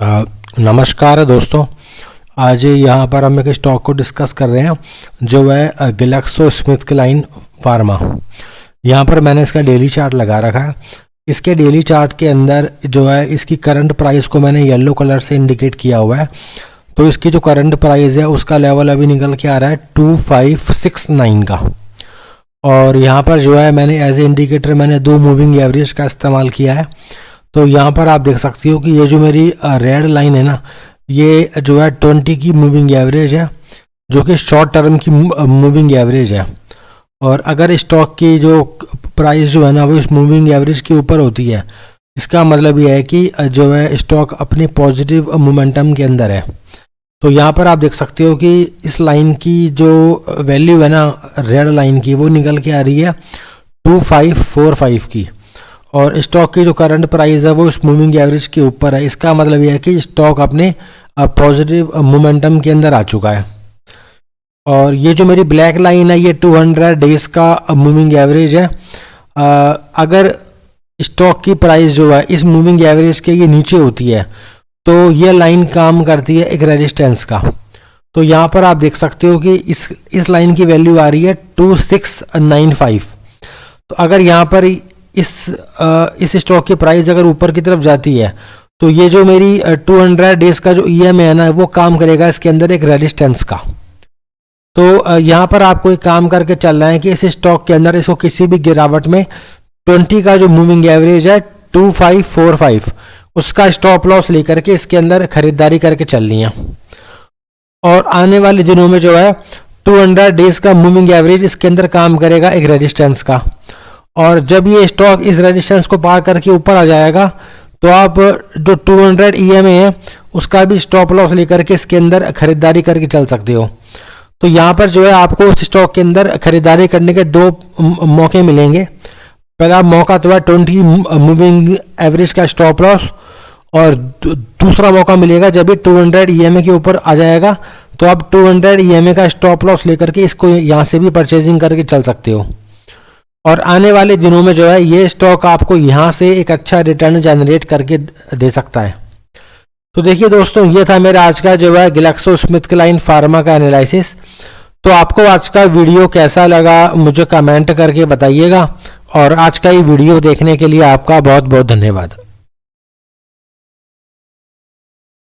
नमस्कार दोस्तों। आज यहाँ पर हम एक स्टॉक को डिस्कस कर रहे हैं जो है ग्लैक्सोस्मिथक्लाइन फार्मा। यहाँ पर मैंने इसका डेली चार्ट लगा रखा है। इसके डेली चार्ट के अंदर जो है इसकी करंट प्राइस को मैंने येलो कलर से इंडिकेट किया हुआ है। तो इसकी जो करंट प्राइस है उसका लेवल अभी निकल के आ रहा है 2569 का। और यहाँ पर जो है मैंने एज ए इंडिकेटर मैंने 2 मूविंग एवरेज का इस्तेमाल किया है। तो यहाँ पर आप देख सकते हो कि ये जो मेरी रेड लाइन है ना, ये जो है 20 की मूविंग एवरेज है जो कि शॉर्ट टर्म की मूविंग एवरेज है। और अगर स्टॉक की जो प्राइस जो है ना वो इस मूविंग एवरेज के ऊपर होती है, इसका मतलब ये है कि जो है स्टॉक अपने पॉजिटिव मोमेंटम के अंदर है। तो यहाँ पर आप देख सकते हो कि इस लाइन की जो वैल्यू है ना रेड लाइन की, वो निकल के आ रही है 2545 की। और स्टॉक की जो करंट प्राइस है वो इस मूविंग एवरेज के ऊपर है। इसका मतलब यह है कि स्टॉक अपने पॉजिटिव मोमेंटम के अंदर आ चुका है। और ये जो मेरी ब्लैक लाइन है ये 200 डेज का मूविंग एवरेज है। अगर स्टॉक की प्राइस जो है इस मूविंग एवरेज के ये नीचे होती है तो ये लाइन काम करती है एक रेजिस्टेंस का। तो यहाँ पर आप देख सकते हो कि इस लाइन की वैल्यू आ रही है 2695। तो अगर यहाँ पर इस स्टॉक की प्राइस अगर ऊपर की तरफ जाती है तो ये जो मेरी 200 डेज का जो EMA है ना वो काम करेगा इसके अंदर एक रेजिस्टेंस का। तो यहाँ पर आपको एक काम करके चलना है कि इस स्टॉक के अंदर इसको किसी भी गिरावट में 20 का जो मूविंग एवरेज है 2545 उसका स्टॉप लॉस लेकर के इसके अंदर खरीदारी करके चलनी है। और आने वाले दिनों में जो है 200 डेज का मूविंग एवरेज इसके अंदर काम करेगा एक रेजिस्टेंस का। और जब ये स्टॉक इस रेजिस्टेंस को पार करके ऊपर आ जाएगा तो आप जो 200 EMA है उसका भी स्टॉप लॉस लेकर के इसके अंदर खरीदारी करके चल सकते हो। तो यहाँ पर जो है आपको उस स्टॉक के अंदर खरीदारी करने के 2 मौके मिलेंगे। पहला मौका तो है 20 मूविंग एवरेज का स्टॉप लॉस, और दूसरा मौका मिलेगा जब ये 200 EMA के ऊपर आ जाएगा तो आप 200 EMA का स्टॉप लॉस लेकर के इसको यहाँ से भी परचेजिंग करके चल सकते हो। और आने वाले दिनों में जो है ये स्टॉक आपको यहाँ से एक अच्छा रिटर्न जनरेट करके दे सकता है। तो देखिए दोस्तों, ये था मेरा आज का जो है ग्लैक्सोस्मिथक्लाइन फार्मा का एनालिसिस। तो आपको आज का वीडियो कैसा लगा मुझे कमेंट करके बताइएगा। और आज का ये वीडियो देखने के लिए आपका बहुत बहुत धन्यवाद।